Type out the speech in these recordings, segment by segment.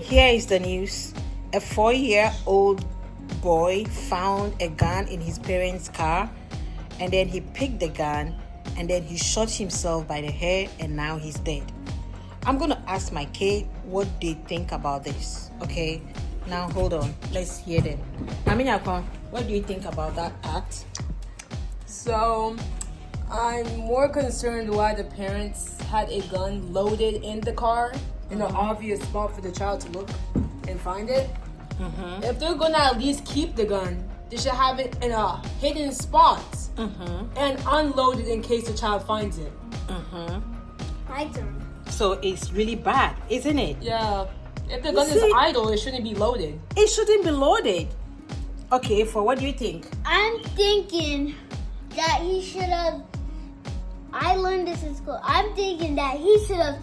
Here is the news. A 4-year-old boy found a gun in his parents' car, and then he picked the gun, and then he shot himself by the hair, and now he's dead. I'm going to ask my kid what they think about this. Okay, now hold on. Let's hear them. Aminyakon, what do you think about that act? So, I'm more concerned why the parents had a gun loaded in the car in an obvious spot for the child to look and find it. If they're gonna at least keep the gun, they should have it in a hidden spot and unload it in case the child finds it. My turn. So it's really bad, isn't it? Yeah. If the gun is see- idle, it shouldn't be loaded. It shouldn't be loaded. Okay, for what do you think? I'm thinking that he should have. I learned this in school. I'm thinking that he should have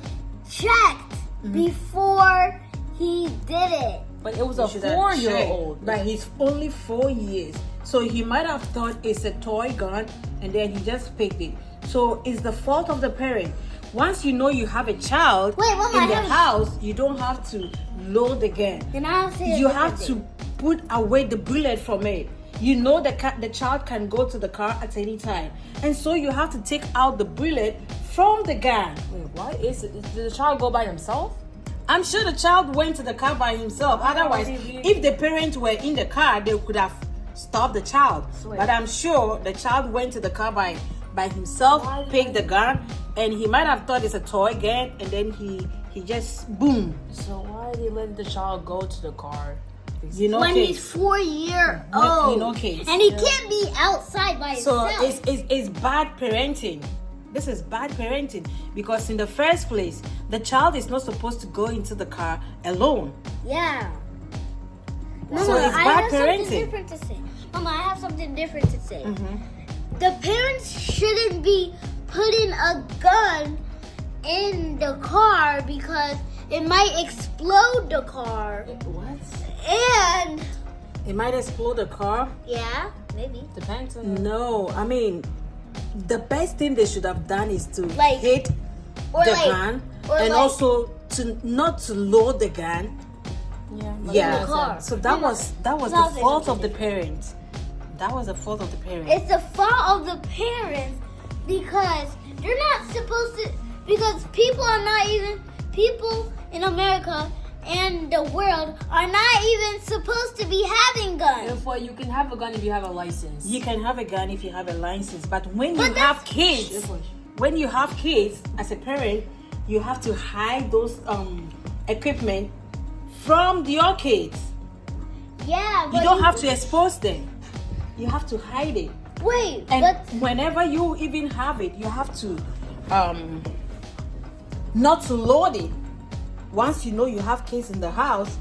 checked before he did it. But it was a Should have 4-year-old. checked. But he's only 4 years. So he might have thought it's a toy gun and then he just picked it. So it's the fault of the parent. Once you know you have a child Wait, Mama, in the I have- house, you don't have to load the gun. Then I'll say a You different have thing. to put away the bullet from it. You know the child can go to the car at any time. And so you have to take out the bullet from the gun. Wait, what is it? Did the child go by himself? I'm sure the child went to the car by himself. Otherwise, if the parents were in the car, they could have stopped the child. Sweet. But I'm sure the child went to the car by himself, Why did picked the gun, and he might have thought it's a toy gun, and then he just boom. So why did they let the child go to the car? You know, When kids. he's 4 years When- old, you know, kids. and he can't be outside by So himself. it's bad parenting. This is bad parenting because in the first place, the child is not supposed to go into the car alone. Yeah. So it's I bad have parenting. something different to say. Mama, I have something different to say. The parents shouldn't be putting a gun in the car because it might explode the car. What? And It might explode the car. yeah, maybe. Depends on No, I mean, the best thing they should have done is to Like- hit Or the like, gun or and like- also to not to load the gun. yeah. the car. So that was I'll the say fault of something the parents. That was the fault of the parents. It's the fault of the parents because they're not supposed to. Because people in America and the world are not even supposed to be having guns. If what you can have a gun if you have a license. You can have a gun if you have a license, but when you But have that's- kids, when you have kids as a parent, you have to hide those equipment from your kids. Yeah, You but don't have to expose them. You have to hide it. wait. And but whenever you even have it, you have to not to load it. Once you know you have kids in the house,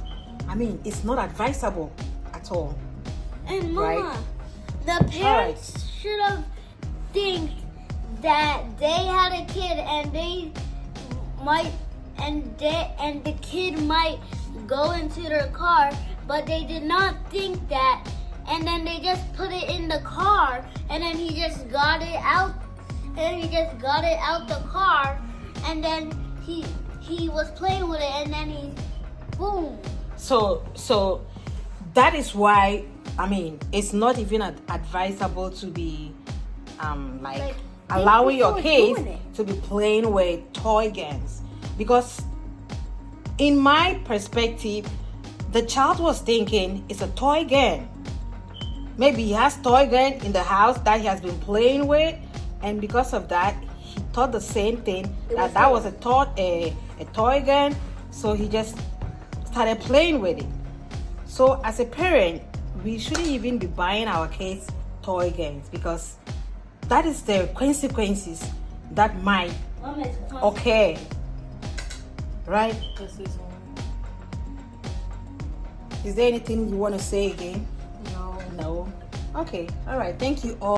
I mean, it's not advisable at all. and Mama, right. the parents should have think that they had a kid and they might and the kid might go into their car, but they did not think that, and then they just put it in the car, and then he just got it out, the car, and then he was playing with it, and then he boom. So that is why, I mean, it's not even advisable to be Like, allowing your before kids doing it. to be playing with toy guns, because in my perspective, the child was thinking it's a toy gun. Maybe he has toy gun in the house that he has been playing with, and because of that, he thought the same thing, that was a toy gun, so he just started playing with it. So as a parent, we shouldn't even be buying our kids toy guns, because that is the consequences that might occur, right? Is there anything you want to say again? No. No? Okay, all right, thank you all.